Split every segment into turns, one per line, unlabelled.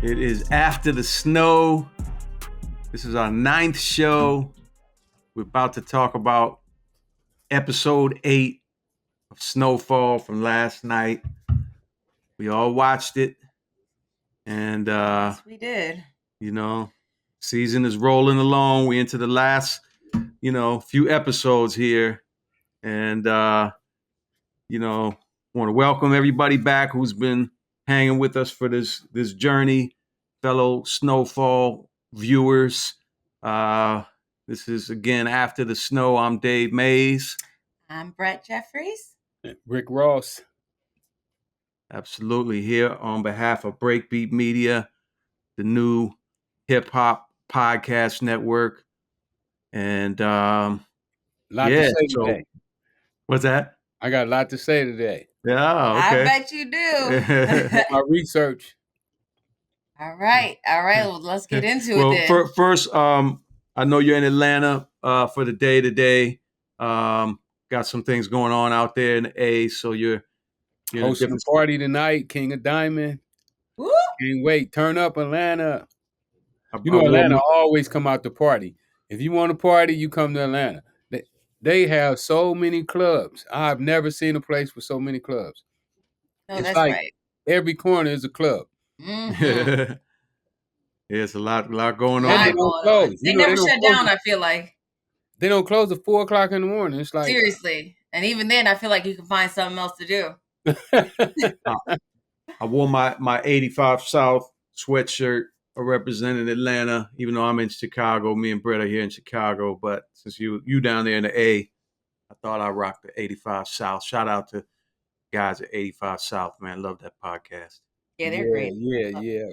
It is After the Snow. This is our 9th show. We're about to talk about episode 8 of Snowfall from last night. We all watched it. And,
yes, we did.
You know, season is rolling along. We're into the last, few episodes here. And, want to welcome everybody back who's been hanging with us for this journey, fellow Snowfall viewers. This is again After the Snow. I'm Dave Mays.
I'm Brett Jeffries.
Rick Ross.
Absolutely, here on behalf of Breakbeat Media, the new hip hop podcast network. And
lot to say today.
What's that?
I got a lot to say today.
Yeah, okay.
I bet you do.
My research.
All right. Well, let's get into it
then.
Well,
first, I know you're in Atlanta for the day today. Got some things going on out there in the A, so you're
hosting a party tonight, King of Diamond.
Woo!
Can't wait. Turn up Atlanta. Atlanta always come out to party. If you want to party, you come to Atlanta. They have so many clubs. I've never seen a place with so many clubs.
No, it's that's like right.
Every corner is a club.
Mm-hmm.
Yeah, it's a lot going on.
They don't close. They never shut down, I feel like.
They don't close at 4 o'clock in the morning. It's like
seriously. And even then, I feel like you can find something else to do.
I wore my 85 South sweatshirt representing Atlanta, even though I'm in Chicago. Me and Brett are here in Chicago, but since you down there in the A, I thought I'd rock the 85 South. Shout out to guys at 85 South, man. Love that podcast.
Yeah, they're great.
Yeah.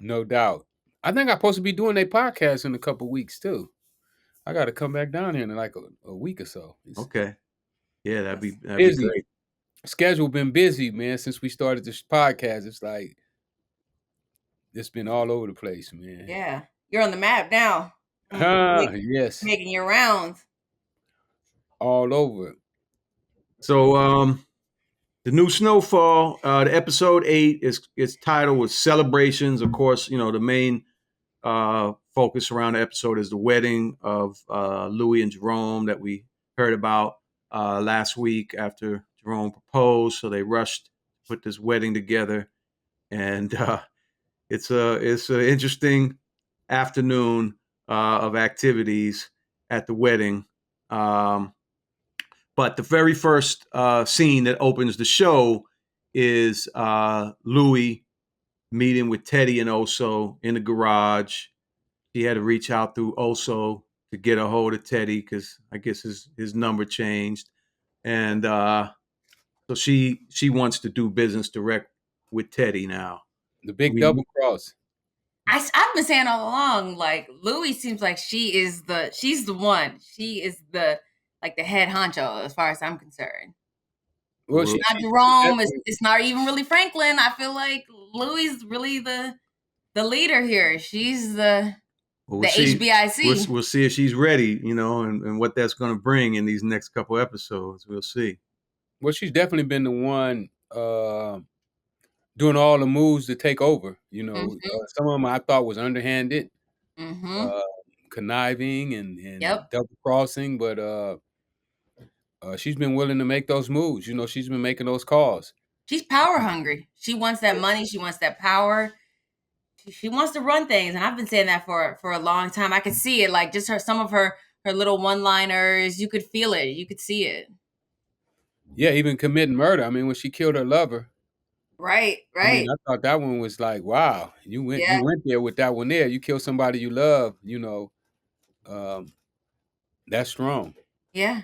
No doubt. I think I'm supposed to be doing a podcast in a couple weeks too. I got to come back down here in like a week or so.
Okay. Yeah, that'd be
great. Schedule been busy, man, since we started this podcast. It's like it's been all over the place, man.
Yeah. You're on the map now.
Yes.
Making your rounds.
All over.
So the new Snowfall, the episode 8 its title was Celebrations. Of course, the main focus around the episode is the wedding of Louie and Jerome that we heard about last week after Jerome proposed. So they rushed to put this wedding together, and it's an interesting afternoon of activities at the wedding. But the very first scene that opens the show is Louie meeting with Teddy and Oso in the garage. He had to reach out through Oso to get a hold of Teddy because I guess his number changed. And so she wants to do business direct with Teddy now.
The big double cross.
I've been saying all along, like Louie seems like she's the one. She is the head honcho as far as I'm concerned.
Well,
it's not Jerome. It's not even really Franklin. I feel like Louie's really the leader here. She's the HBIC.
We'll see if she's ready, and what that's going to bring in these next couple episodes. We'll see.
Well, she's definitely been the one doing all the moves to take over.
Mm-hmm.
Some of them I thought was underhanded,
conniving
and double crossing, but she's been willing to make those moves. She's been making those calls.
She's power hungry. She wants that money. She wants that power. She wants to run things, and I've been saying that for a long time. I could see it, like just some of her little one-liners. You could feel it. You could see it.
Yeah, even committing murder. I mean, when she killed her lover.
Right.
I thought that one was like, wow, you went there with that one there. You kill somebody you love, that's strong.
Yeah.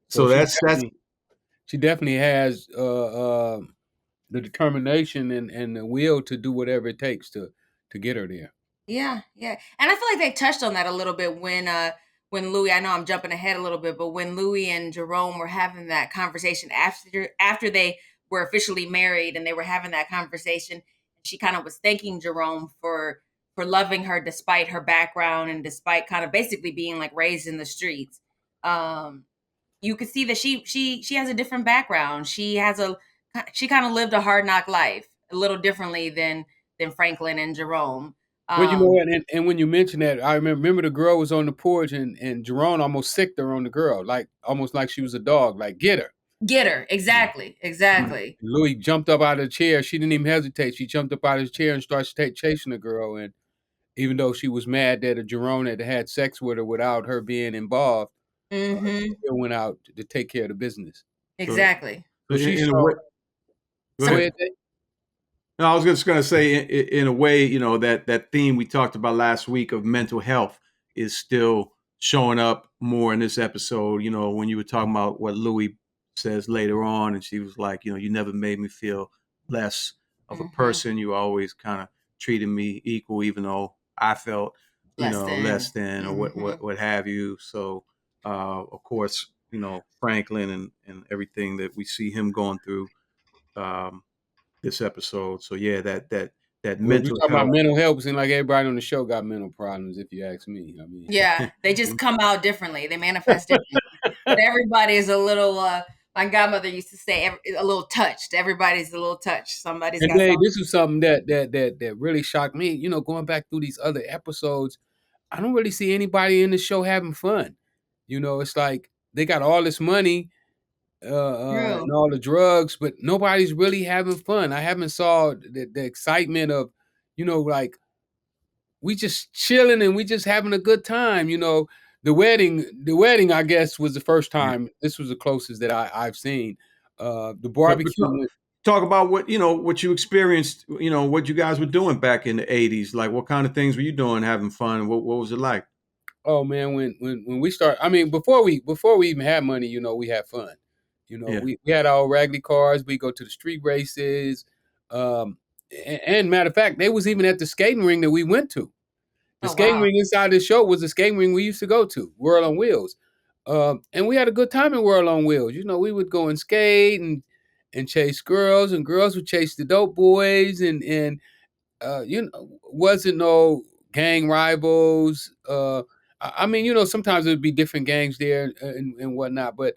So
she definitely has the determination and the will to do whatever it takes to get her there.
Yeah. And I feel like they touched on that a little bit when Louie, I know I'm jumping ahead a little bit, but when Louie and Jerome were having that conversation after they were officially married and they were having that conversation, she kind of was thanking Jerome for loving her despite her background and despite kind of basically being like raised in the streets. You could see that she has a different background. She kind of lived a hard knock life. a little differently than Franklin and Jerome.
Well, you know what, and when you mention that, I remember the girl was on the porch and Jerome almost sicked her on the girl, like almost like she was a dog, like get her.
Get her. Exactly. Exactly.
Louie jumped up out of the chair. She didn't even hesitate. She jumped up out of the chair and started chasing the girl. And even though she was mad that a Jerome had sex with her without her being involved, she still went out to take care of the business.
Exactly.
So she
in a
saw.
way,
Go ahead.
no, I was just going to say, in a way, you know, that theme we talked about last week of mental health is still showing up more in this episode. You know, when you were talking about what Louie says later on, and she was like, you know, you never made me feel less of a person. You always kind of treated me equal, even though I felt, you know, less than or what have you. So, of course, you know, Franklin and everything that we see him going through. This episode. So yeah, that
Well, we
mental
talk about
health.
mental health, and like everybody on the show got mental problems, if you ask me. I mean,
yeah, they just come out differently. They manifest differently. But everybody's a little. My godmother used to say, a little touched. Everybody's a little touched. Somebody's
and
got
Dave,
something.
this is something that really shocked me. You know, going back through these other episodes, I don't really see anybody in the show having fun. You know, it's like they got all this money and all the drugs, but nobody's really having fun. I haven't saw the excitement of, you know, like we just chilling and we just having a good time. You know, the wedding, I guess, was the first time. This was the closest that I've seen. The barbecue.
Talk about what what you experienced. You know what you guys were doing back in the '80s. Like what kind of things were you doing, having fun? What was it like?
Oh man, when we start, I mean, before we even had money, you know, we had fun. You know, we had our raggedy cars. We go to the street races. And matter of fact, they was even at the skating ring that we went to. The skating ring inside the show was the skating ring we used to go to, World on Wheels. And we had a good time in World on Wheels. You know, we would go and skate and chase girls, and girls would chase the dope boys, and you know, wasn't no gang rivals. I mean, you know, sometimes there'd be different gangs there and whatnot, but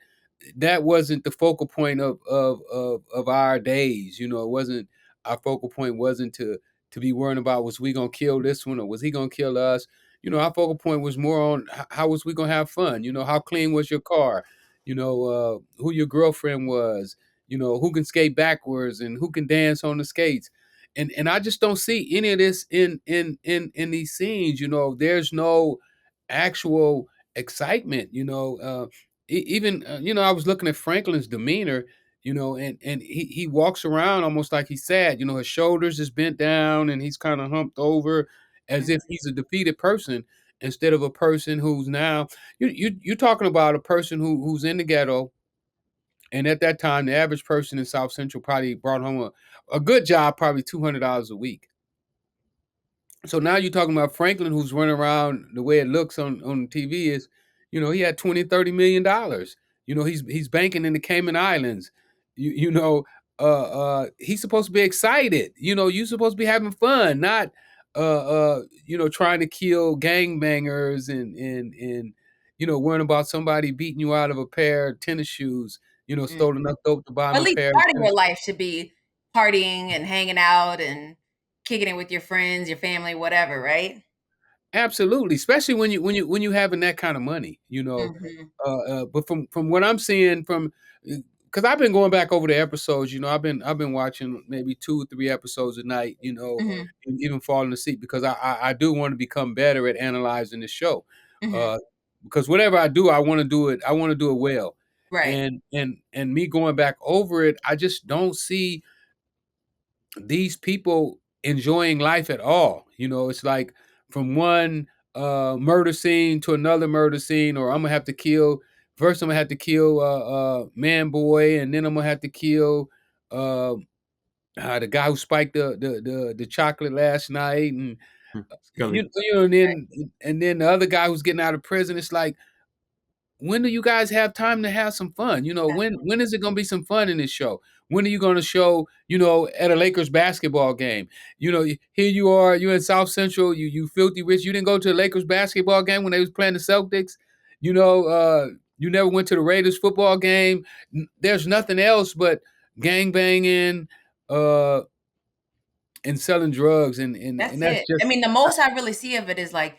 that wasn't the focal point of our days. You know, it wasn't our focal point wasn't to be worrying about was we gonna kill this one or was he gonna kill us. You know, our focal point was more on how was we gonna have fun. You know, how clean was your car. You know, who your girlfriend was. You know, who can skate backwards and who can dance on the skates. And I just don't see any of this in these scenes. You know, there's no actual excitement. You know, even you know, I was looking at Franklin's demeanor. You know, and he walks around almost like he's sad. You know, his shoulders is bent down and he's kind of humped over, as if he's a defeated person instead of a person who's now you're talking about a person who's in the ghetto. And at that time, the average person in South Central probably brought home a good job, probably $200 a week. So now you're talking about Franklin, who's running around the way it looks on TV is, you know, he had $20-30 million. You know, he's banking in the Cayman Islands. You know, he's supposed to be excited. You know, you're supposed to be having fun, not you know, trying to kill gangbangers and you know, worrying about somebody beating you out of a pair of tennis shoes. You know, stole enough dope to buy him
At
a
least
pair of
part of
tennis
your life should be partying and hanging out and kicking it with your friends, your family, whatever, right?
Absolutely, especially when you having that kind of money, you know. But from what I'm seeing from, because I've been going back over the episodes, you know, I've been watching maybe 2 or 3 episodes a night, you know, and even falling asleep because I do want to become better at analyzing the show, because whatever I do, I want to do it. I want to do it well,
Right.
and me going back over it, I just don't see these people enjoying life at all. You know, it's like from one murder scene to another murder scene, or I'm gonna have to kill. First, I'm gonna have to kill Man Boy, and then I'm gonna have to kill uh, the guy who spiked the chocolate last night, and
Scully.
you know, and then the other guy who's getting out of prison. It's like, when do you guys have time to have some fun? You know, when is it going to be some fun in this show? When are you going to show, you know, at a Lakers basketball game? You know, here you are, you're in South Central, you filthy rich. You didn't go to a Lakers basketball game when they was playing the Celtics. You know, you never went to the Raiders football game. There's nothing else but gang banging, selling drugs, and
That's
that's
it. I
just.
mean, the most I really see of it is like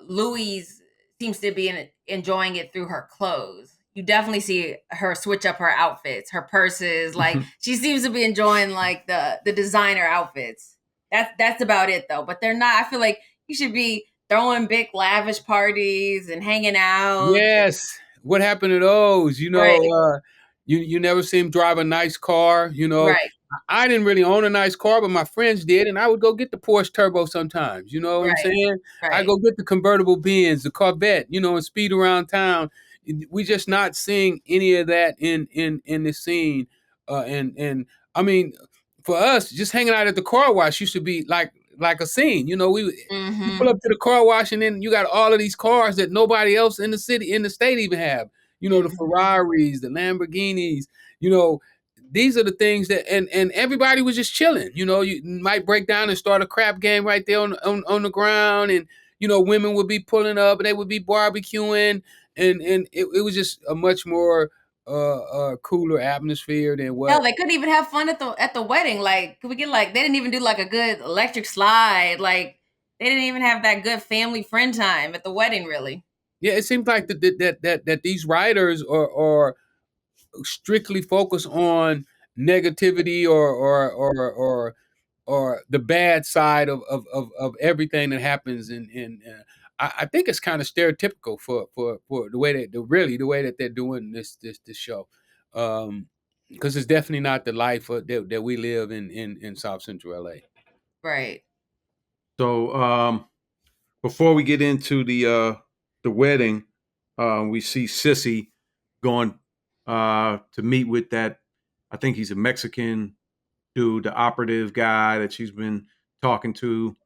Louise seems to be enjoying it through her clothes. You definitely see her switch up her outfits, her purses. Like she seems to be enjoying like the designer outfits. That's about it though. But they're not. I feel like you should be throwing big lavish parties and hanging out.
Yes. What happened to those?
Right,
You never see him drive a nice car.
right,
I didn't really own a nice car, but my friends did, and I would go get the Porsche Turbo sometimes. You know what I'm
right,
saying? I
right.
go get the convertible Benz, the Corvette. And speed around town. We just not seeing any of that in this scene. And I mean, for us, just hanging out at the car wash used to be like a scene. You pull
Mm-hmm.
up to the car wash, and then you got all of these cars that nobody else in the state even have. The
Mm-hmm.
Ferraris, the Lamborghinis. You know, these are the things and everybody was just chilling. You might break down and start a crap game right there on the ground, and women would be pulling up and they would be barbecuing, and it was just a much more cooler atmosphere than
Hell,
what.
they couldn't even have fun at the wedding. Like, could we get like they didn't even do like a good electric slide. Like, they didn't even have that good family friend time at the wedding. Really,
Yeah, it seems like that these writers are strictly focused on negativity or the bad side of everything that happens, and I think it's kind of stereotypical for the way the way that they're doing this show, because it's definitely not the life that we live in South Central LA.
right?
So before we get into the wedding, we see Sissy going to meet with that. I think he's a Mexican dude, the operative guy that she's been talking to,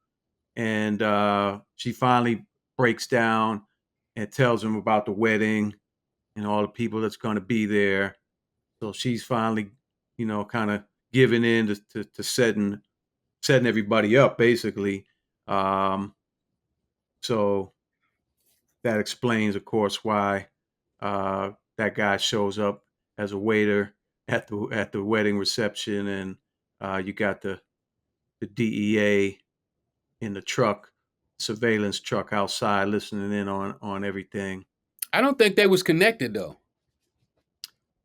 and she finally breaks down and tells him about the wedding and all the people that's going to be there. So she's finally, kind of giving in to setting everybody up, basically. Um, so that explains, of course, why that guy shows up as a waiter at the wedding reception, and you got the DEA in the truck, surveillance truck outside, listening in on everything.
I don't think they was connected though.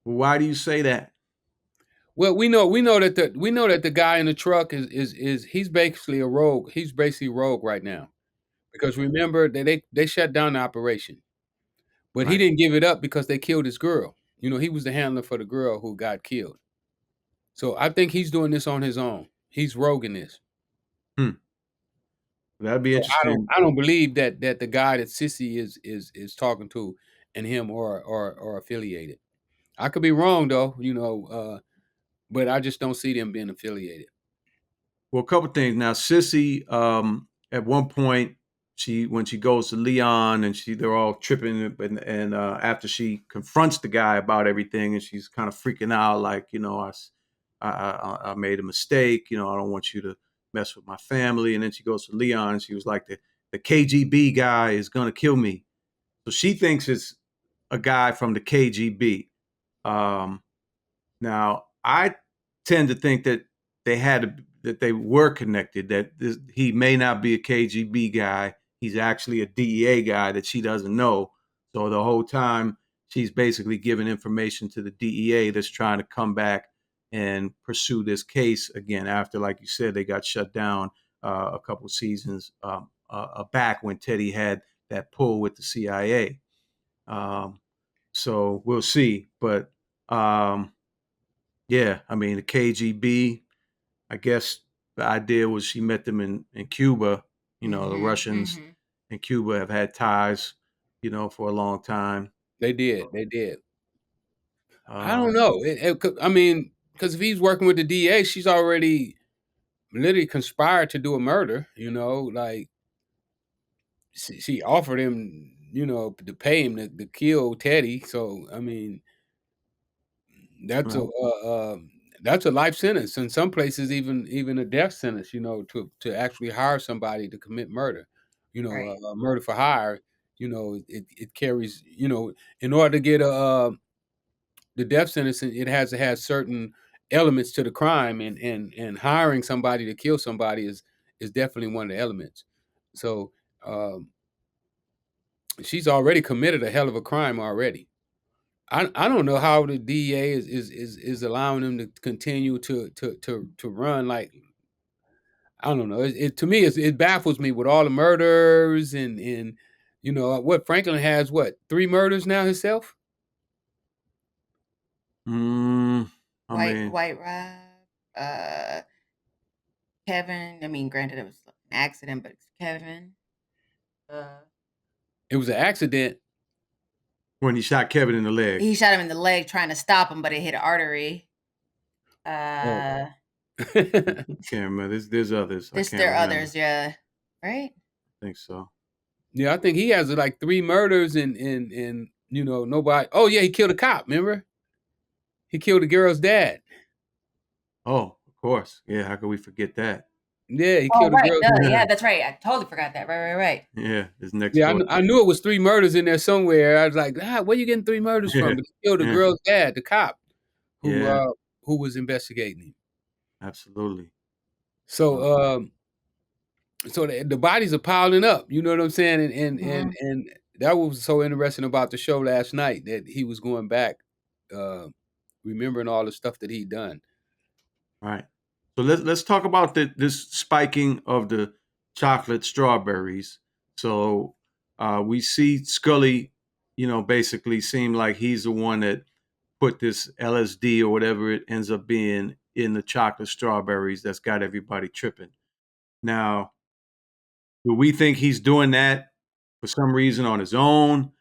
Why do you say that?
Well, we know that the guy in the truck is he's basically a rogue. He's basically rogue right now, because remember that they shut down the operation, but he
Right.
didn't give it up because they killed his girl. He was the handler for the girl who got killed. So I think he's doing this on his own. He's roguing this.
Hmm. That'd be
So I don't
interesting.
I don't believe that the guy that Sissy is talking to and him are affiliated. I could be wrong though, but I just don't see them being affiliated.
Well, a couple things. Now, Sissy, at one point, when she goes to Leon and they're all tripping, and after she confronts the guy about everything, and she's kind of freaking out, like, I made a mistake. I don't want you to mess with my family. And then she goes to Leon, and she was like, the KGB guy is gonna kill me. So she thinks it's a guy from the KGB. Um, Now, I tend to think that that they were connected. That he may not be a KGB guy. He's actually a DEA guy that she doesn't know. So the whole time she's basically giving information to the DEA that's trying to come back and pursue this case again after, like you said, they got shut down a couple seasons back when Teddy had that pull with the CIA. Um, so we'll see, but. Yeah, I mean the KGB. I guess the idea was she met them in Cuba. The
Mm-hmm.
Russians
Mm-hmm.
in Cuba have had ties, for a long time.
They did. They did. I
Um,
don't know. I mean, because if he's working with the DA, she's already literally conspired to do a murder. Like she offered him, to pay him to kill Teddy. So I mean, that's a
well,
that's a life sentence. In some places, even a death sentence. To actually hire somebody to commit murder.
Right.
Murder for hire. It carries. In order to get the death sentence, it has to have certain elements to the crime, and hiring somebody to kill somebody is definitely one of the elements. So she's already committed a hell of a crime already. I don't know how the DEA is allowing them to continue to run. Like, I don't know. To me, it baffles me with all the murders and what Franklin has. What, 3 murders now himself?
White Rob, Kevin. I mean, granted, it was an accident, but it's Kevin.
It was an accident.
When he shot Kevin in the leg.
He shot him in the leg trying to stop him, but it hit an artery.
I can't remember. There's others.
There are others, yeah. Right?
I think so.
Yeah, I think he has like 3 murders and nobody. Oh yeah, he killed a cop. Remember? He killed the girl's dad.
Oh, of course. Yeah, how could we forget that?
Yeah, he killed the girl's dad.
Yeah, that's right. I totally forgot that. Right.
Yeah, his next.
Yeah, I knew it was 3 murders in there somewhere. I was like, where you getting 3 murders from? But he killed the girl's dad, the cop, who was investigating him.
Absolutely.
So, so the bodies are piling up. You know what I'm saying? And that was so interesting about the show last night, that he was going back, remembering all the stuff that he'd done.
Right. So let's talk about this spiking of the chocolate strawberries. So we see Scully, basically seem like he's the one that put this LSD or whatever it ends up being in the chocolate strawberries that's got everybody tripping. Now, do we think he's doing that for some reason on his own?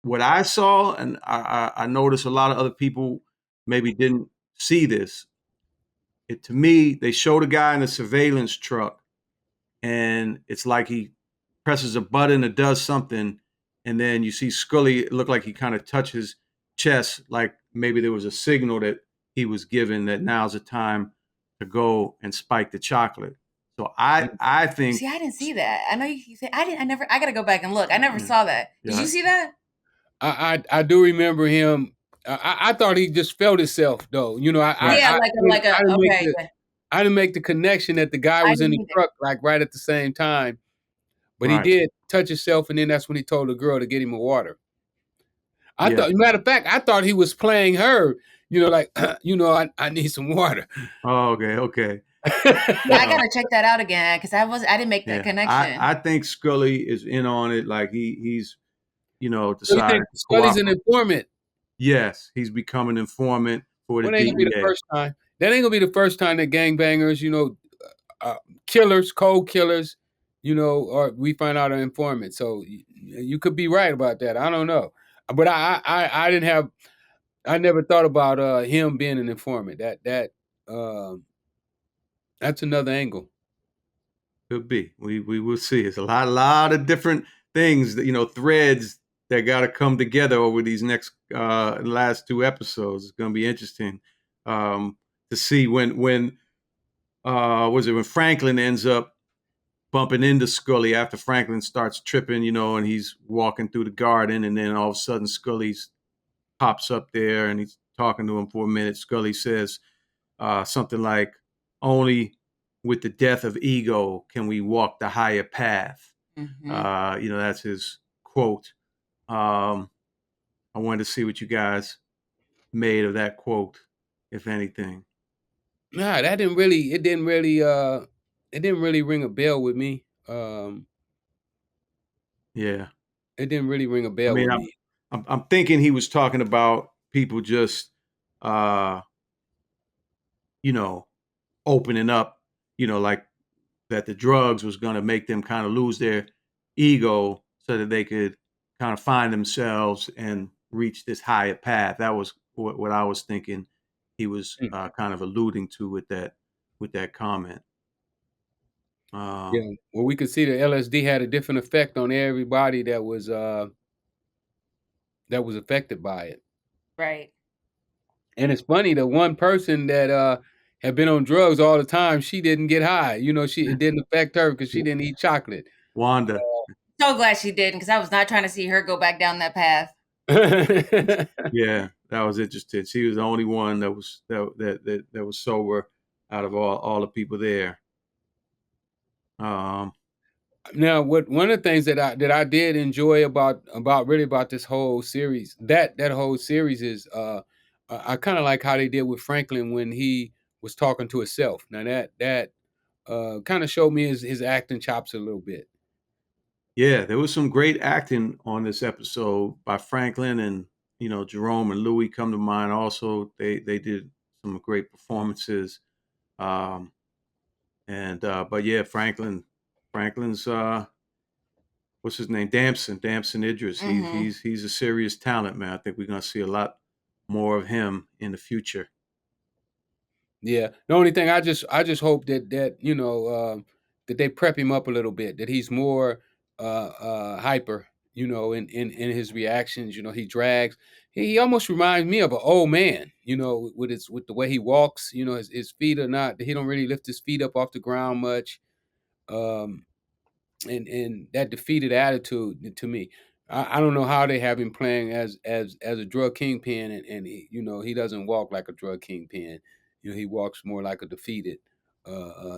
What I saw, and I noticed a lot of other people maybe didn't see this. To me, they showed a guy in a surveillance truck, and it's like he presses a button or does something, and then you see Scully. It looked like he kind of touched his chest, like maybe there was a signal that he was given that now's the time to go and spike the chocolate. So I think.
See, I didn't see that. I know you said I didn't. I got to go back and look. I never saw that. Did you see that?
I do remember him. I thought he just felt himself, though. I didn't make the connection that the guy was in the truck, like right at the same time. But he did touch himself, and then that's when he told the girl to get him a water. I thought, matter of fact, I thought he was playing her. I need some water.
Oh, okay.
I gotta check that out again, because I didn't make that connection.
I think Scully is in on it. Like he's decided.
Scully's an informant.
Yes, he's become an informant for the DEA.
That ain't gonna be the first time. That ain't gonna be the first time that gangbangers, killers, cold killers, or we find out an informant. So you could be right about that. I don't know, but I never thought about him being an informant. That's another angle.
Could be. We will see. It's a lot of different things that threads that got to come together over these next last 2 episodes. It's going to be interesting to see when Franklin ends up bumping into Scully after Franklin starts tripping, and he's walking through the garden, and then all of a sudden Scully pops up there and he's talking to him for a minute. Scully says something like, "Only with the death of ego can we walk the higher path." Mm-hmm. That's his quote. I wanted to see what you guys made of that quote, if anything.
Nah, it didn't really ring a bell with me.
Yeah.
It didn't really ring a bell with me.
I'm thinking he was talking about people just, opening up, like that the drugs was going to make them kind of lose their ego so that they could kind of find themselves and reach this higher path. That was what I was thinking he was kind of alluding to with that comment.
Yeah, well, we could see the LSD had a different effect on everybody that was affected by it.
Right.
And it's funny, the one person that had been on drugs all the time, she didn't get high. It didn't affect her because she didn't eat chocolate.
Wanda.
So glad she didn't, because I was not trying to see her go back down that path.
Yeah, that was interesting. She was the only one that was sober out of all the people there.
Now, one of the things that I did enjoy about this whole series, that whole series is I kind of like how they did with Franklin when he was talking to himself. Now that kind of showed me his acting chops a little bit.
Yeah, there was some great acting on this episode by Franklin, and Jerome and Louie come to mind. Also, they did some great performances. But yeah, Franklin's what's his name? Damson Idris.
Mm-hmm.
He's a serious talent, man. I think we're gonna see a lot more of him in the future.
Yeah. The only thing I just hope that that they prep him up a little bit, that he's more hyper, in his reactions. He drags. He almost reminds me of an old man, with the way he walks. His feet are not. He don't really lift his feet up off the ground much. Um, and that defeated attitude to me. I don't know how they have him playing as a drug kingpin, and he doesn't walk like a drug kingpin. He walks more like a defeated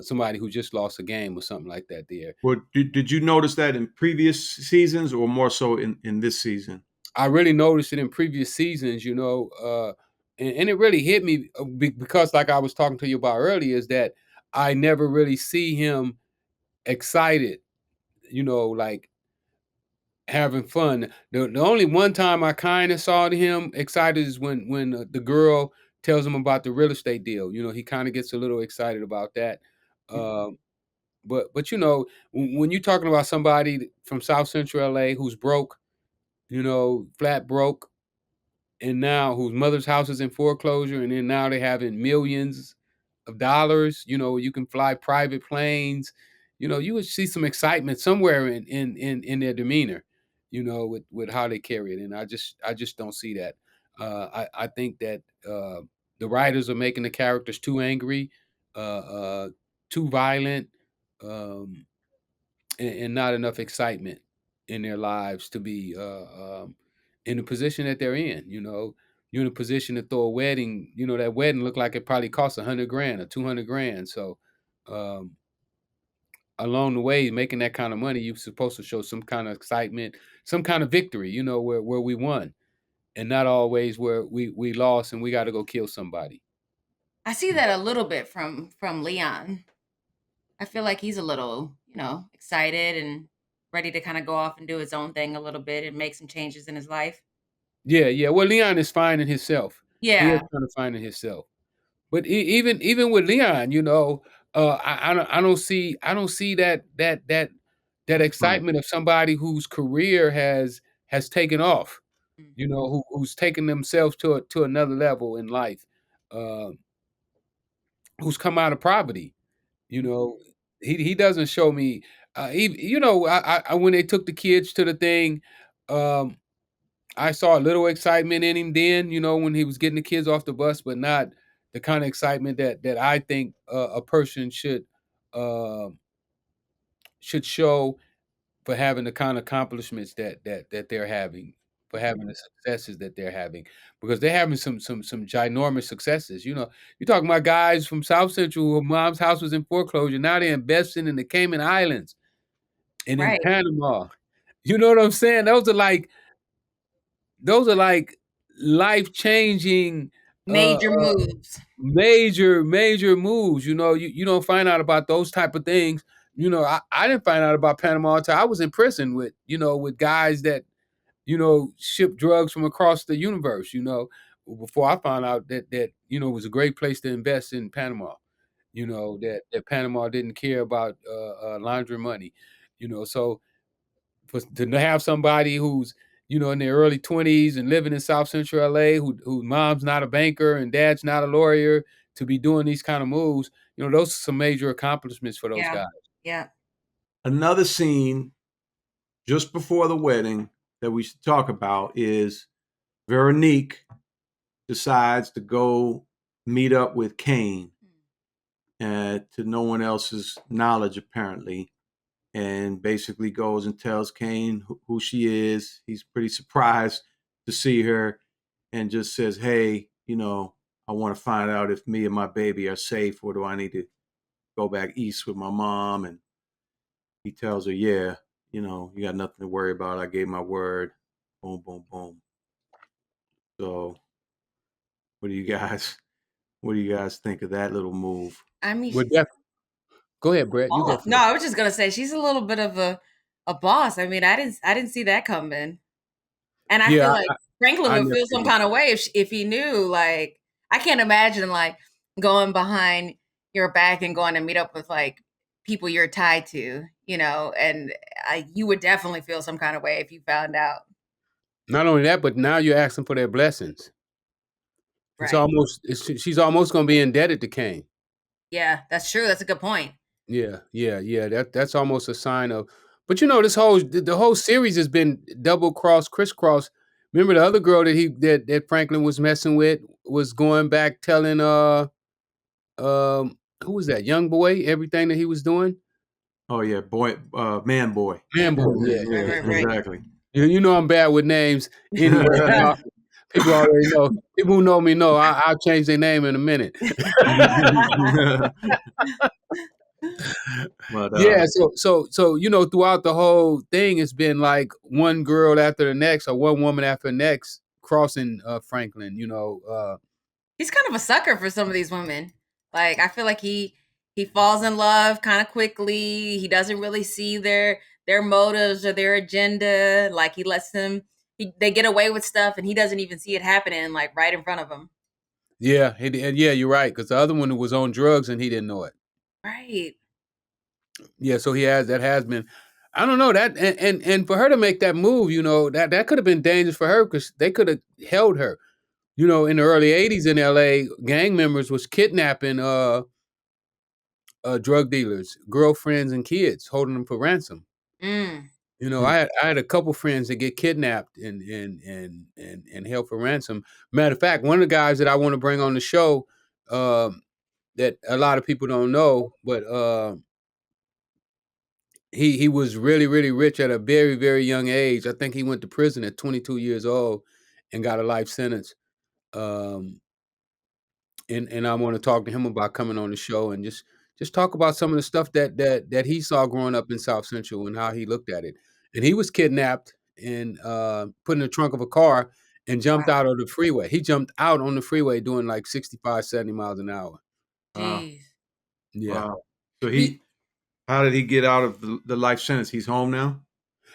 somebody who just lost a game or something like that. There,
Well, did you notice that in previous seasons, or more so in this season?
I really noticed it in previous seasons. And it really hit me because, like I was talking to you about earlier, is that I never really see him excited. Like having fun. The only one time I kind of saw him excited is when the girl tells him about the real estate deal. He kind of gets a little excited about that. But when you're talking about somebody from South Central LA who's broke, flat broke, and now whose mother's house is in foreclosure, and then now they're having millions of dollars. You can fly private planes. You would see some excitement somewhere in their demeanor. With how they carry it, and I just don't see that. I think that the writers are making the characters too angry, too violent, um, and not enough excitement in their lives to be in the position that they're in. You're in a position to throw a wedding. That wedding looked like it probably cost $100,000 or $200,000. So um, along the way, making that kind of money, you're supposed to show some kind of excitement, some kind of victory. Where we won, and not always where we lost and we got to go kill somebody.
I see that a little bit from Leon. I feel like he's a little, excited and ready to kind of go off and do his own thing a little bit and make some changes in his life.
Yeah, yeah. Well, Leon is finding himself. He is
Yeah.
trying to find himself. But even with Leon, I don't see that
Right.
excitement of somebody whose career has taken off.
Mhm.
Who's taken themselves to another level in life, uh, who's come out of poverty. You know, he doesn't show me. I when they took the kids to the thing, um, I saw a little excitement in him then, when he was getting the kids off the bus, but not the kind of excitement that I think a person uh, should show for having the kind of accomplishments that they're having, for having the successes that they're having, because they're having some ginormous successes. You're talking about guys from South Central who mom's house was in foreclosure. Now they're investing in the Cayman Islands and in
Right.
Panama. You know what I'm saying? Those are like life-changing, uh,
Major moves.
major moves. You don't find out about those type of things. I didn't find out about Panama until I was in prison with guys that, ship drugs from across the universe, before I found out that it was a great place to invest in Panama. That Panama didn't care about laundering money. So to have somebody who's in their early 20s and living in South Central LA, whose mom's not a banker and dad's not a lawyer, to be doing these kind of moves, those are some major accomplishments for those
Yeah.
guys.
Yeah.
Another scene just before the wedding that we should talk about is Veronique decides to go meet up with Kane, to no one else's knowledge, apparently, and basically goes and tells Kane who she is. He's pretty surprised to see her, and just says, "Hey, I want to find out if me and my baby are safe, or do I need to go back east with my mom?" And he tells her, "Yeah, you got nothing to worry about. I gave my word." Boom, boom, boom. So, what do you guys think of that little move?
I mean,
Well, go ahead, Brett. You go
no,
first.
I was just gonna say she's a little bit of a boss. I mean, I didn't see that coming, and I
Yeah,
feel like Franklin
I
would
never
feel
did
some
either.
kind of way if he knew. Like, I can't imagine like going behind your back and going to meet up with like people you're tied to, and you would definitely feel some kind of way if you found out.
Not only that, but now you're asking for their blessings.
Right?
She's almost going to be indebted to Kane.
Yeah, that's true. That's a good point.
Yeah, yeah, yeah. That's almost a sign of. But the whole series has been double cross, crisscross. Remember the other girl that Franklin was messing with was going back telling who was that young boy everything that he was doing.
Oh yeah, boy, man, boy.
Man,
Man,
boy, yeah,
right,
yeah,
right,
yeah.
right.
Exactly.
I'm bad with names anyway. People already know. People who know me know I'll change their name in a minute.
But
Yeah, so throughout the whole thing, it's been like one girl after the next, or one woman after the next, crossing Franklin.
He's kind of a sucker for some of these women. Like, I feel like he falls in love kind of quickly. He doesn't really see their motives or their agenda. Like, he lets them they get away with stuff and he doesn't even see it happening like right in front of him.
Yeah, and yeah, you're right, because the other one was on drugs and he didn't know it.
Right.
Yeah, so that has been. I don't know that, and for her to make that move, that could have been dangerous for her because they could have held her. In the early '80s in LA, gang members was kidnapping drug dealers, girlfriends, and kids, holding them for ransom.
Mm.
I had a couple friends that get kidnapped and held for ransom. Matter of fact, one of the guys that I want to bring on the show, that a lot of people don't know, but he was really really rich at a very very young age. I think he went to prison at 22 years old and got a life sentence. Um, and I want to talk to him about coming on the show and just talk about some of the stuff that he saw growing up in South Central and how he looked at it. And he was kidnapped and put in the trunk of a car and jumped
Wow.
out of the freeway. He jumped out on the freeway doing like 65, 70 miles an hour.
wow,
Jeez.
Yeah.
wow. So
He
how did he get out of the life sentence? He's home now.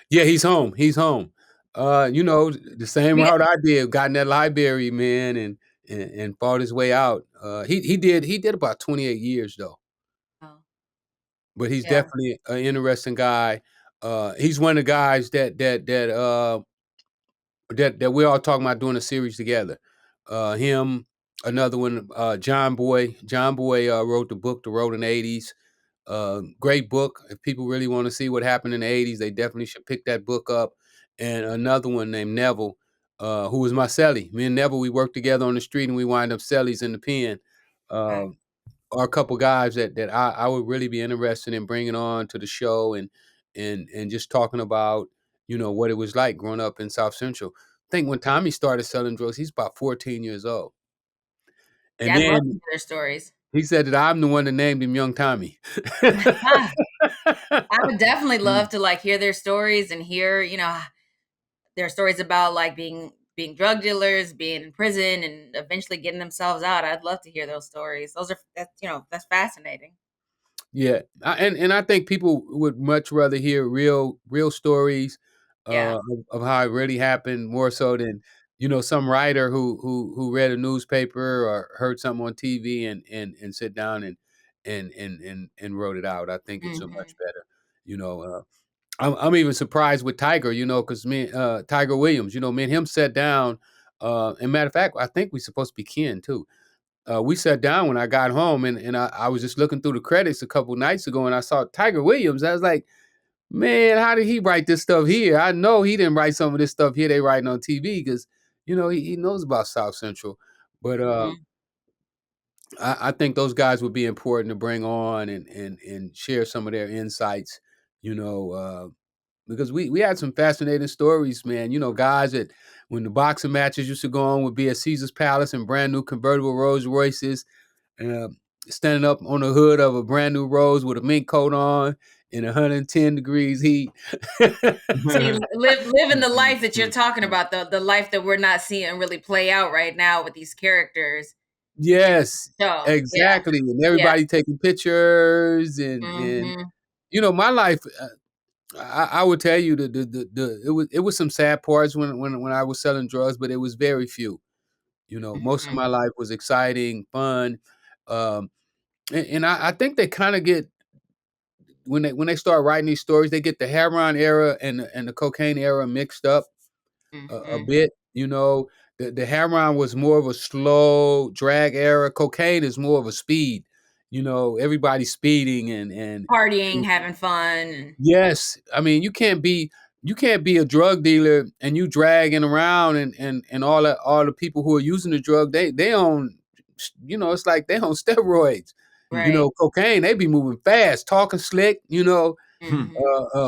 Yeah, he's home. He's home. The same
we
route I did, got in that library, man, and fought his way out. He did about 28 years though.
oh,
But he's
yeah.
definitely an interesting guy. He's one of the guys that we're all talking about doing a series together. Him, another one, John Boy. John Boy wrote the book The Road in the '80s. Great book. If people really want to see what happened in the '80s, they definitely should pick that book up. And another one named Neville, who was my cellie. Me and Neville, we worked together on the street, and we wind up cellies in the pen.
Okay.
Are a couple guys that I would really be interested in bringing on to the show and just talking about what it was like growing up in South Central. I think when Tommy started selling drugs, he's about 14 years old, and
Yeah, I'd love to
then
hear their stories.
he said that I'm the one that named him Young Tommy.
I would definitely love to like hear their stories and hear, their stories about like being drug dealers, being in prison, and eventually getting themselves out. I'd love to hear those stories. That's fascinating.
Yeah, and I think people would much rather hear real stories
Yeah.
of how it really happened more so than some writer who read a newspaper or heard something on TV and sit down and wrote it out. I think it's so
Hmm.
much better. You know, I'm even surprised with Tiger. Because me Tiger Williams. Me and him sat down. And matter of fact, I think we're supposed to be kin too. We sat down when I got home, and I was just looking through the credits a couple nights ago, and I saw Tiger Williams. I was like, man, how did he write this stuff here? I know he didn't write some of this stuff here they writing on TV because, he knows about South Central. But
Hmm.
I think those guys would be important to bring on and share some of their insights, you know, uh, because we had some fascinating stories, man. You know, guys that when the boxing matches used to go on would be at Caesar's Palace in brand new convertible Rolls Royces, standing up on the hood of a brand new Rolls with a mink coat on in 110 degrees heat.
See, living the life that you're talking about, the life that we're not seeing really play out right now with these characters.
Yes,
So
exactly. And everybody taking pictures and you know, my life. I would tell you it was some sad parts when I was selling drugs, but it was very few. You know, most of my life was exciting, fun, and I think they kind of get when they start writing these stories, they get the heroin era and the cocaine era mixed up a bit. You know, the heroin was more of a slow drag era. Cocaine is more of a speed. You know, everybody's speeding and
partying, having fun.
yes, I mean you can't be a drug dealer and you dragging around and all the people who are using the drug they on, you know, it's like they on steroids.
Right.
You know, cocaine, they be moving fast, talking slick, you know,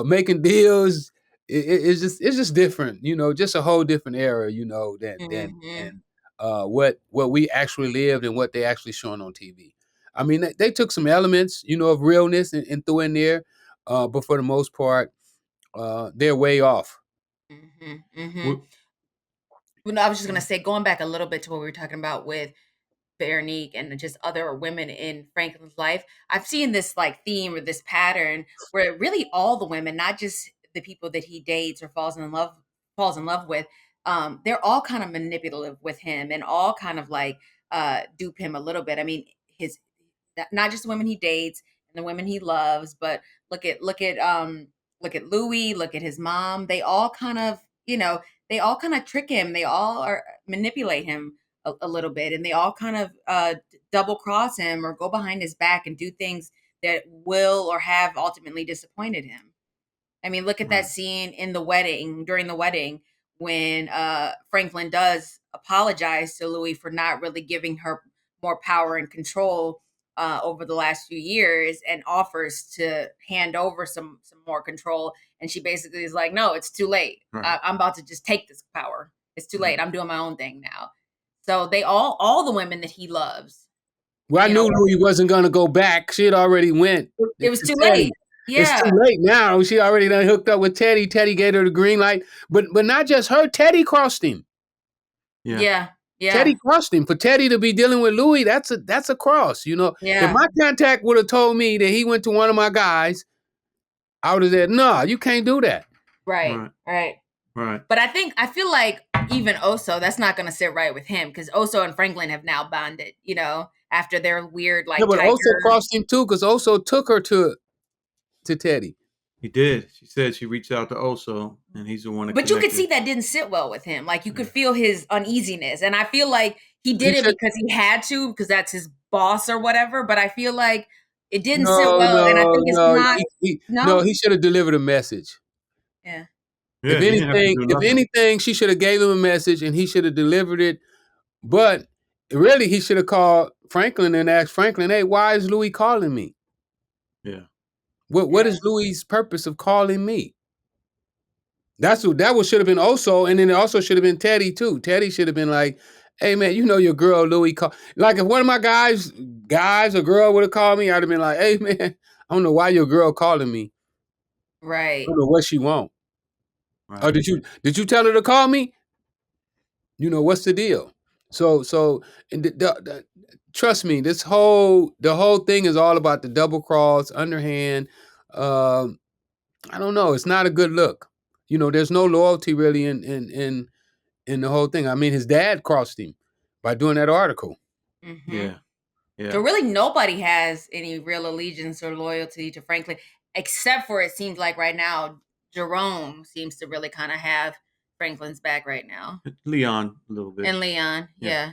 making deals. It's just different, you know, just a whole different era, you know, than what we actually lived and what they actually showing on TV. I mean, they took some elements, you know, of realness and threw in there, but for the most part, they're way off.
Well, no, I was just gonna say, going back a little bit to what we were talking about with Veronique and just other women in Franklin's life, I've seen this like theme or this pattern where really all the women, not just the people that he dates or falls in love with, they're all kind of manipulative with him and all kind of like dupe him a little bit. I mean, his not just the women he dates and the women he loves, but look at Louie, look at his mom. They all kind of, you know, they all kind of trick him. They all are manipulate him a little bit, and they all kind of double cross him or go behind his back and do things that will or have ultimately disappointed him. I mean, look at that scene in the wedding, during the wedding, when Franklin does apologize to Louie for not really giving her more power and control over the last few years, and offers to hand over some more control. And she basically is like, "No, it's too late. I'm about to just take this power. It's too late. I'm doing my own thing now." So they all the women that he loves.
Well, I knew Louie wasn't going to go back. She had already went.
It was too late. Yeah.
It's too late now. She already done hooked up with Teddy. Teddy gave her the green light. But not just her. Teddy crossed him.
Yeah.
Teddy crossed him. For Teddy to be dealing with Louie, that's a cross. You know, if my contact would have told me that he went to one of my guys, I would have said, "No, you can't do that."
Right. But I feel like even Oso, that's not going to sit right with him, because Oso and Franklin have now bonded, you know, after their weird like.
Yeah, but Oso crossed him too, because Oso took her to Teddy.
He did. She said she reached out to Oso, and he's the one that.
But you could see that didn't sit well with him. Like you could feel his uneasiness, and I feel like he did it because he had to, because that's his boss or whatever. But I feel like it didn't sit well, and I think it's not.
He should have delivered a message.
Yeah.
If anything, she should have gave him a message, and he should have delivered it. But really, he should have called Franklin and asked Franklin, "Hey, why is Louie calling me?
Yeah.
What is Louie's purpose of calling me?" That should have been Oso, and then it also should have been Teddy too. Teddy should have been like, "Hey man, you know your girl Louie call." Like if one of my guys or girl would have called me, I'd have been like, "Hey man, I don't know why your girl calling me.
Right.
I don't know what she want. Right. Or did you tell her to call me? You know, what's the deal?" So and trust me, the whole thing is all about the double cross, underhand. I don't know. It's not a good look. You know, there's no loyalty really in the whole thing. I mean, his dad crossed him by doing that article.
Yeah.
So really nobody has any real allegiance or loyalty to Franklin, except for, it seems like right now, Jerome seems to really kind of have Franklin's back right now.
Leon a little bit.
And Leon, yeah.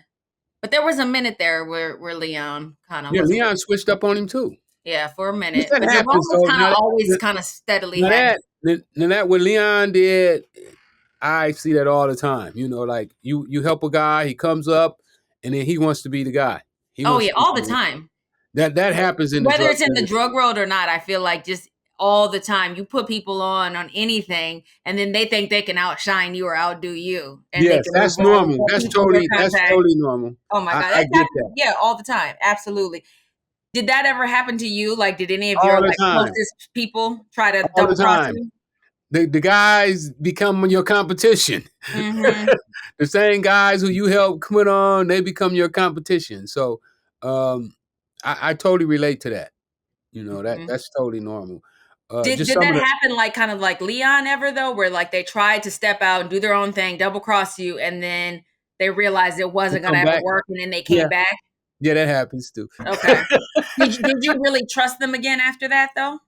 But there was a minute there where Leon kind of
Leon switched up on him too.
Yeah, for a minute. But Jerome was kind of always kind of steadily.
That what Leon did, I see that all the time. You know, like you help a guy, he comes up, and then he wants to be the guy.
All the time.
That happens in
whether it's in the drug world or not. I feel like just all the time. You put people on anything, and then they think they can outshine you or outdo you, and they
Yes,
can move
that's
all
normal.
the
That's
people in their contact.
totally normal.
Oh my God,
I
that
get
happens,
that
yeah, all the time. Absolutely. Did that ever happen to you? Like, did any of
all
your
the
like
time,
closest people try to
all the
double cross
time.
you?
The guys become your competition.
Mm-hmm.
The same guys who you help put on, they become your competition. So I totally relate to that.
Mm-hmm.
That's totally normal.
Did
Just
did
some
that
of the
happen like kind of like Leon ever though, where like they tried to step out and do their own thing, double cross you, and then they realized it
they
wasn't gonna
come
ever
back.
work, and then they
Yeah,
came back?
yeah, that happens too.
Okay. Did you really trust them again after that though?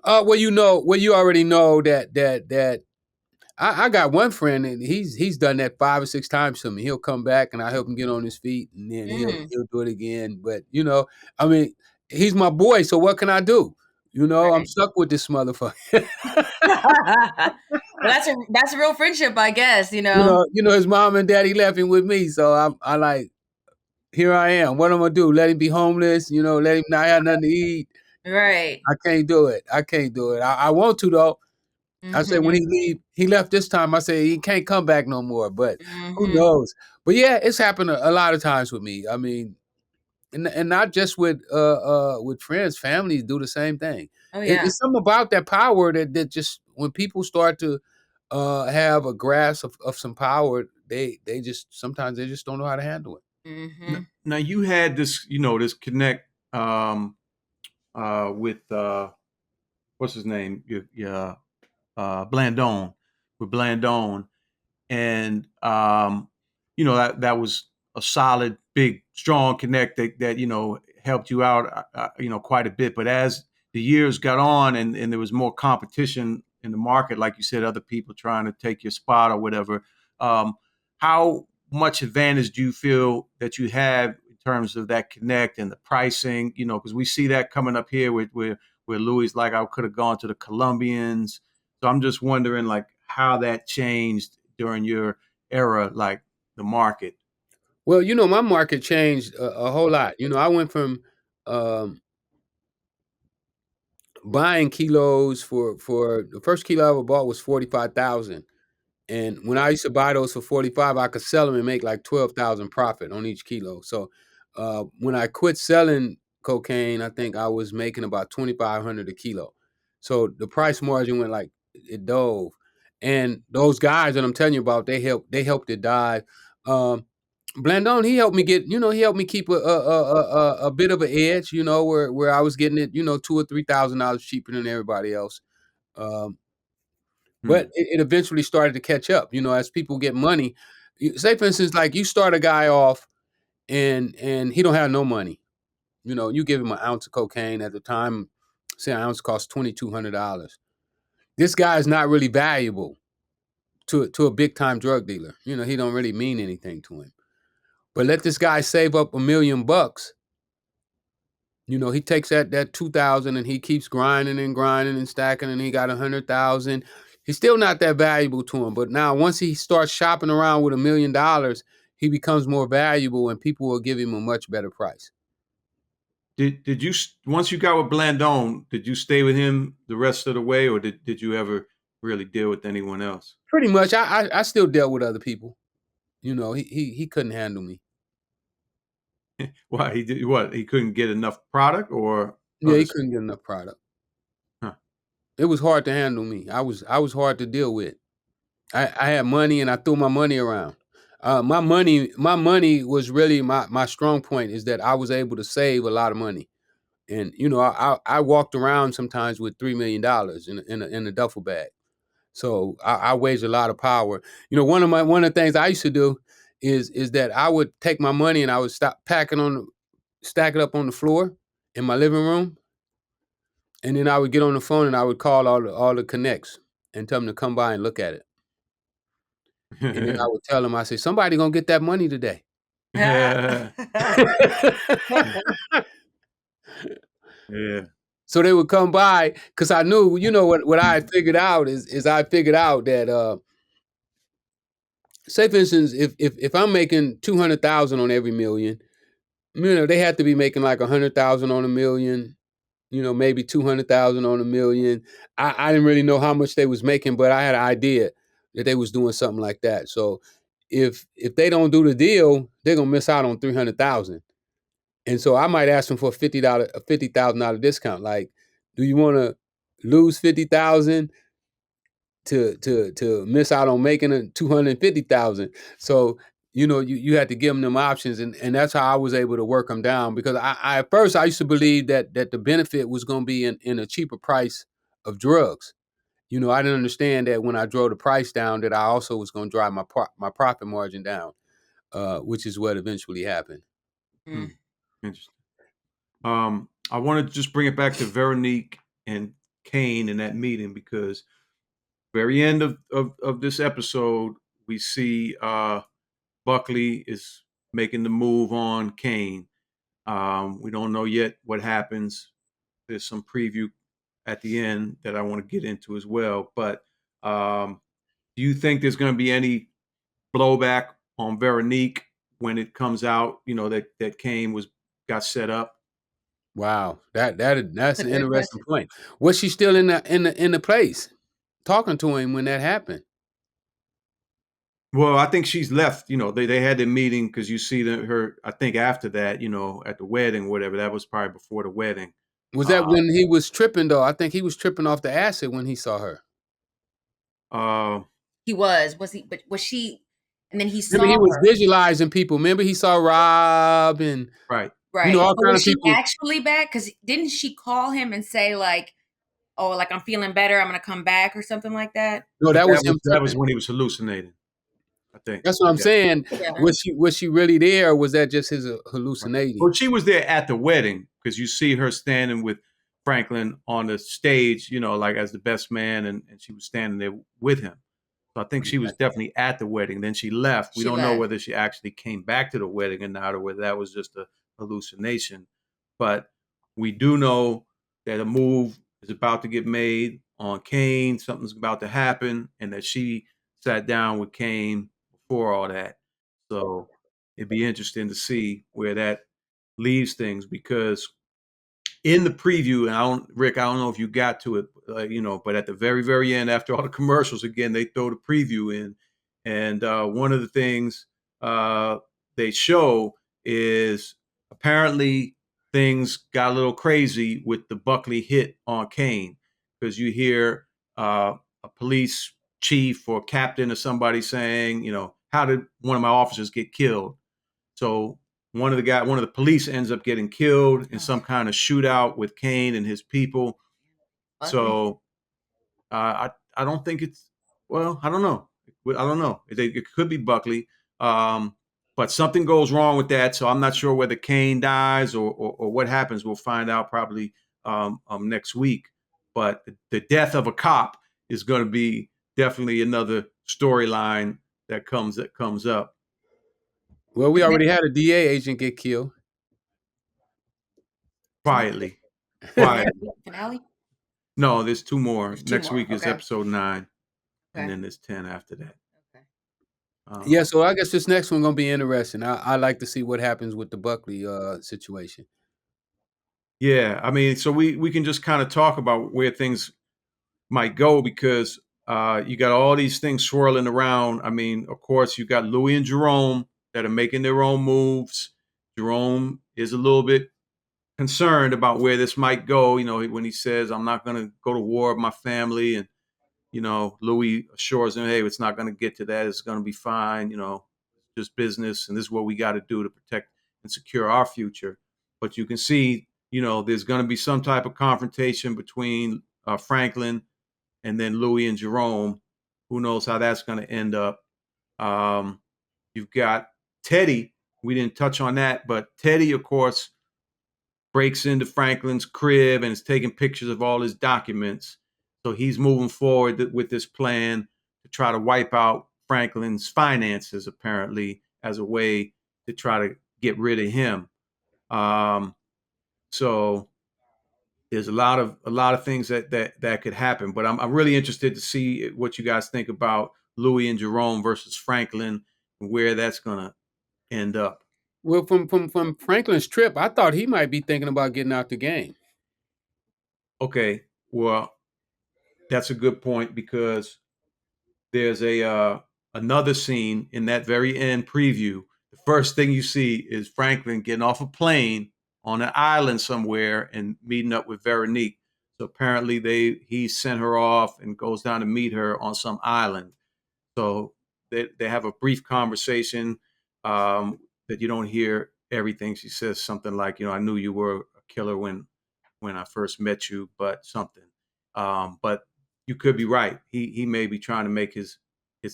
Well, you already know that I got one friend and he's done that 5 or 6 times to me. He'll come back and I help him get on his feet and then
Mm.
he'll do it again. But I mean, he's my boy, so what can I do? I'm
Right.
stuck with this motherfucker.
Well, that's a real friendship, I guess.
His mom and daddy left him with me, so I like here I am. What I'm gonna do? Let him be homeless? Let him not have nothing to eat?
Right.
I can't do it. I can't do it. I want to though. I said when
Mm-hmm.
he left this time. I said he can't come back no more. But who
Mm-hmm.
knows? But yeah, it's happened a lot of times with me. I mean, and not just with friends, families do the same thing.
Oh yeah.
It's something about that power that just when people start to have a grasp of some power, they just sometimes they just don't know how to handle it.
Mm-hmm.
Now you had this, this connect with what's his name? Your Blandone, with Blandone, and that was a solid, big, strong connect that helped you out, quite a bit. But as the years got on, and there was more competition in the market, like you said, other people trying to take your spot or whatever. How much advantage do you feel that you have in terms of that connect and the pricing? Because we see that coming up here where Louie's like, I could have gone to the Colombians. So I'm just wondering, like, how that changed during your era, like the market.
Well, my market changed a whole lot. I went from um, buying kilos for the first kilo I ever bought was 45,000. And when I used to buy those for 45, I could sell them and make like 12,000 profit on each kilo. So when I quit selling cocaine, I think I was making about 2,500 a kilo. So the price margin went like it dove. And those guys that I'm telling you about, they helped it dive. Um, Blandon, he helped me keep a bit of an edge, where I was getting it, $2,000 or $3,000 cheaper than everybody else. Um,
Hmm.
but it eventually started to catch up, as people get money. Say, for instance, like you start a guy off and he don't have no money. You give him an ounce of cocaine at the time, say an ounce costs $2,200. This guy is not really valuable to a big time drug dealer. He don't really mean anything to him. But let this guy save up $1,000,000. He takes that 2,000 and he keeps grinding and grinding and stacking, and he got 100,000. He's still not that valuable to him. But now once he starts shopping around with $1,000,000, he becomes more valuable and people will give him a much better price.
Did you, once you got with Blandone, did you stay with him the rest of the way, or did you ever really deal with anyone else?
Pretty much, I still dealt with other people. He couldn't handle me.
Why, he did what? He couldn't get enough product, or
Yeah,
other
he
stuff?
couldn't get enough product.
Huh.
It was hard to handle me. I was hard to deal with. I had money and I threw my money around. My money was really my strong point, is that I was able to save a lot of money. And I walked around sometimes with $3 million in a duffel bag. So I waged a lot of power. One of the things I used to do is that I would take my money and I would stack it up on the floor in my living room, and then I would get on the phone and I would call all the connects and tell them to come by and look at it. And then I would tell them, I say, somebody gonna get that money today.
Yeah.
So they would come by because I knew, what I had figured out is I figured out that say, for instance, if I'm making 200,000 on every million, they have to be making like 100,000 on a million, maybe 200,000 on $1 million. I didn't really know how much they was making, but I had an idea that they was doing something like that. So if they don't do the deal, they're gonna miss out on 300,000. And so I might ask them for a $50,000 discount. Like, do you want to lose 50,000 to miss out on making a 250,000? So you had to give them options, and that's how I was able to work them down, because I at first I used to believe that the benefit was going to be in a cheaper price of drugs. I didn't understand that when I drove the price down, that I also was going to drive my profit margin down, which is what eventually happened.
Interesting. I want to just bring it back to Veronique and Kane in that meeting, because very end of this episode, we see Buckley is making the move on Kane. We don't know yet what happens. There's some preview at the end that I want to get into as well. But do you think there's going to be any blowback on Veronique when it comes out, that Kane got set up?
Wow, that's an interesting point. Was she still in the place talking to him when that happened?
Well, I think she's left. They had their meeting, because you see her. I think after that, at the wedding, or whatever. That was probably before the wedding.
Was that when he was tripping though? I think he was tripping off the acid when he saw her.
He was he? But was she? And then he saw.
Remember, he was visualizing people. Remember, he saw Rob and
right.
all kind of people.
Was she actually back? Because didn't she call him and say like, "Oh, like I'm feeling better. I'm gonna come back," or something like that?
No, that was him.
That was when he was hallucinating, I think.
That's what I'm saying. Yeah. Was she really there, or was that just his hallucinating?
Well, she was there at the wedding, because you see her standing with Franklin on the stage, like as the best man, and she was standing there with him. So I think she was definitely at the wedding. Then she left. We don't know whether she actually came back to the wedding or not, or whether that was just a hallucination. But we do know that a move is about to get made on Kane. Something's about to happen, and that she sat down with Kane before all that. So it'd be interesting to see where that leaves things, because in the preview, and Rick, I don't know if you got to it, but at the very, very end, after all the commercials, again, they throw the preview in. And one of the things they show is apparently things got a little crazy with the Buckley hit on Kane, because you hear a police chief or captain or somebody saying, how did one of my officers get killed? So one of the police ends up getting killed in some kind of shootout with Kane and his people. So I don't think it's, well, I don't know. It could be Buckley, but something goes wrong with that. So I'm not sure whether Kane dies or what happens. We'll find out probably next week. But the death of a cop is going to be definitely another storyline that comes up.
Well, we already had a DA agent get killed.
Quietly.
Finale?
No, there's two more. Next week is episode 9, and then there's 10 after that.
Yeah, so I guess this next one gonna be interesting. I like to see what happens with the Buckley situation.
Yeah, I mean, so we can just kind of talk about where things might go, because you got all these things swirling around. I mean, of course, you got Louie and Jerome that are making their own moves. Jerome is a little bit concerned about where this might go, when he says, I'm not going to go to war with my family. And, Louie assures him, hey, it's not going to get to that. It's going to be fine. Just business. And this is what we got to do to protect and secure our future. But you can see, there's going to be some type of confrontation between Franklin and then Louie and Jerome. Who knows how that's going to end up. You've got Teddy. We didn't touch on that, but Teddy, of course, breaks into Franklin's crib and is taking pictures of all his documents. So he's moving forward with this plan to try to wipe out Franklin's finances, apparently, as a way to try to get rid of him. So there's a lot of things that could happen. But I'm really interested to see what you guys think about Louie and Jerome versus Franklin, and where that's going to end up.
Well, from Franklin's trip, I thought he might be thinking about getting out the game.
Okay, well, that's a good point because there's a another scene in that very end preview. The first thing you see is Franklin getting off a plane on an island somewhere and meeting up with Veronique. So apparently he sent her off and goes down to meet her on some island. So they have a brief conversation that you don't hear everything. She says something like, I knew you were a killer when I first met you, but something. But you could be right. He may be trying to make his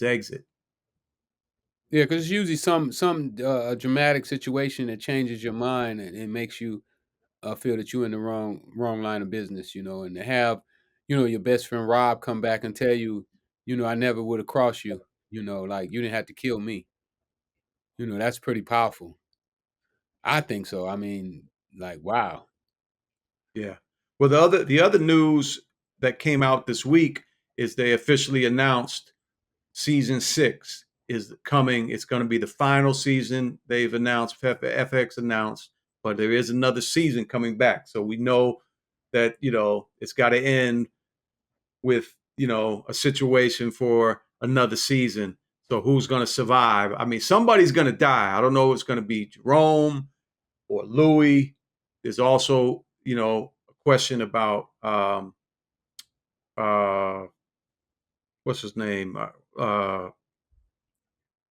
exit.
Yeah, because it's usually some dramatic situation that changes your mind and it makes you feel that you're in the wrong line of business, and to have, your best friend Rob come back and tell you, I never would have crossed you, like you didn't have to kill me. That's pretty powerful. I think so. I mean, like, wow.
Yeah. Well, the other news that came out this week is they officially announced season 6 is coming. It's going to be the final season. They've announced, FX announced, but there is another season coming back. So we know that, it's got to end with, a situation for another season. So who's going to survive? I mean, somebody's going to die. I don't know if it's going to be Jerome or Louie. There's also, a question about what's his name?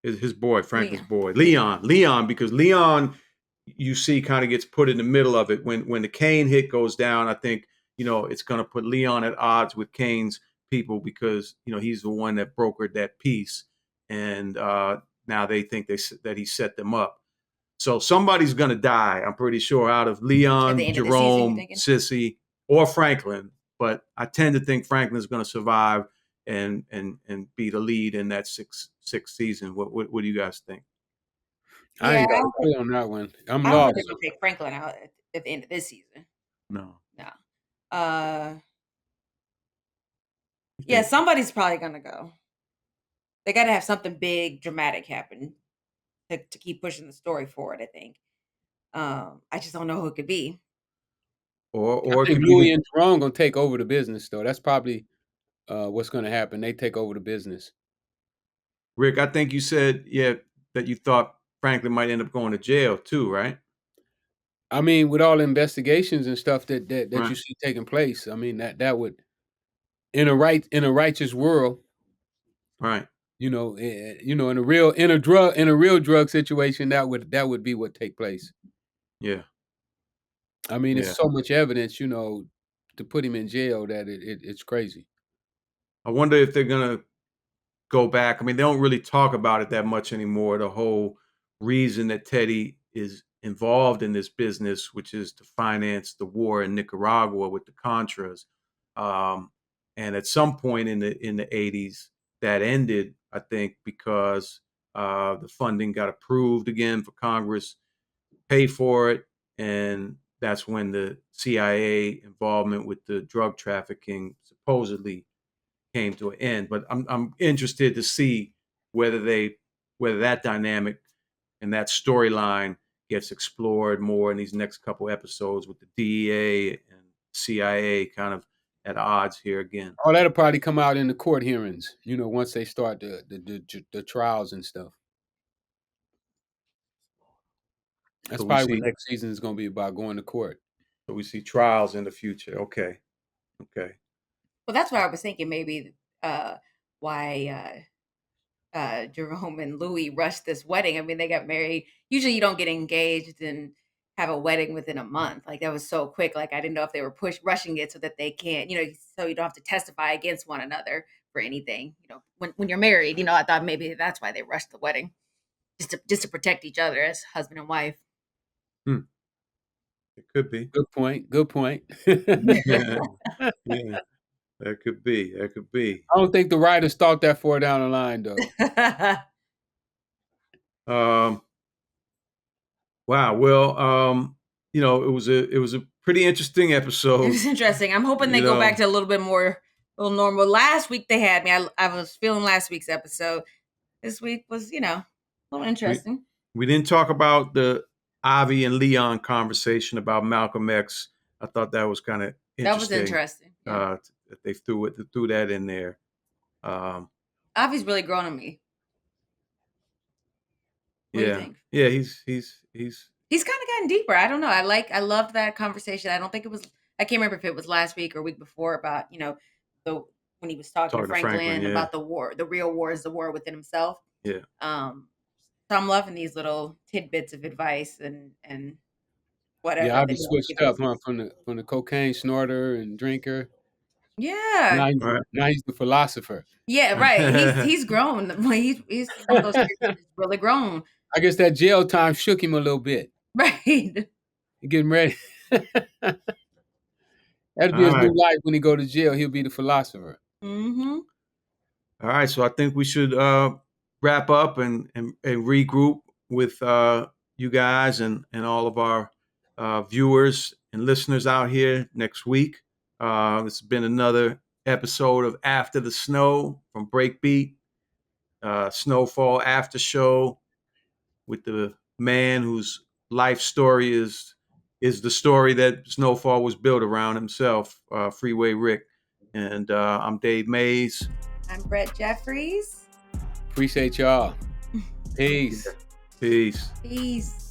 His boy, Franklin's boy, Leon, because Leon, you see, kind of gets put in the middle of it when the Kane hit goes down. I think it's going to put Leon at odds with Kane's people because he's the one that brokered that peace, and now they think that he set them up. So somebody's going to die. I'm pretty sure out of Leon, Jerome, Sissy, or Franklin. But I tend to think Franklin's going to survive and be the lead in that sixth season. What do you guys think?
I ain't got a clue on that one. I'm
I don't
lost.
think they're gonna take Franklin out at the end of this season.
No.
Yeah, somebody's probably gonna go. They got to have something big, dramatic happen to keep pushing the story forward. I think. I just don't know who it could be.
Or I think Louie and Jerome gonna take over the business, though. That's probably what's gonna happen. They take over the business.
Rick, I think you said that you thought Franklin might end up going to jail too, right?
I mean, with all the investigations and stuff that
Right.
you see taking place, I mean that would in a righteous world,
right?
In a real drug situation, that would be what take place.
Yeah.
I mean, it's so much evidence, to put him in jail that it's crazy.
I wonder if they're gonna go back. I mean, they don't really talk about it that much anymore. The whole reason that Teddy is involved in this business, which is to finance the war in Nicaragua with the Contras, and at some point in the 80s, that ended. I think because the funding got approved again for Congress, pay for it, and that's when the CIA involvement with the drug trafficking supposedly came to an end. But I'm interested to see whether that dynamic and that storyline gets explored more in these next couple episodes with the DEA and CIA kind of at odds here again.
Oh, that'll probably come out in the court hearings, once they start the trials and stuff. That's
So
probably what next season is going to be about, going to court.
So we see trials in the future. Okay.
Well, that's what I was thinking. Maybe why Jerome and Louie rushed this wedding. I mean, they got married. Usually, you don't get engaged and have a wedding within a month. Like that was so quick. Like I didn't know if they were rushing it so that they can't, so you don't have to testify against one another for anything. When you're married, I thought maybe that's why they rushed the wedding, just to protect each other as husband and wife.
It could be.
Good point.
Yeah. That could be.
I don't think the writers thought that far down the line, though.
Wow. Well, it was a pretty interesting episode.
It was interesting. I'm hoping they go back to a little bit more, a little normal. Last week they had me. I was feeling last week's episode. This week was, a little interesting.
We didn't talk about the Avi and Leon conversation about Malcolm X. I thought that was kind of
That was interesting.
Yeah. That they threw that in there.
Avi's really grown on me. What do you think?
Yeah, he's
kind of gotten deeper. I don't know. I loved that conversation. I don't think it was. I can't remember if it was last week or week before about when he was talking to Franklin about the war. The real war is the war within himself.
Yeah.
So I'm loving these little tidbits of advice and whatever.
Yeah, I've been switched up, huh? From the cocaine snorter and drinker.
Yeah.
Now he's the philosopher.
Yeah, right. He's grown. He's one of those characters that's really grown.
I guess that jail time shook him a little bit.
Right.
He getting ready. That'll be his new life when he go to jail. He'll be the philosopher.
Mm-hmm.
All right, so I think we should wrap up and regroup with you guys and all of our viewers and listeners out here next week. This has been another episode of After the Snow from Breakbeat, Snowfall after show with the man whose life story is the story that Snowfall was built around himself, Freeway Rick. And I'm Dave Mays.
I'm Brett Jeffries.
Appreciate y'all. Peace.
Peace.
Peace.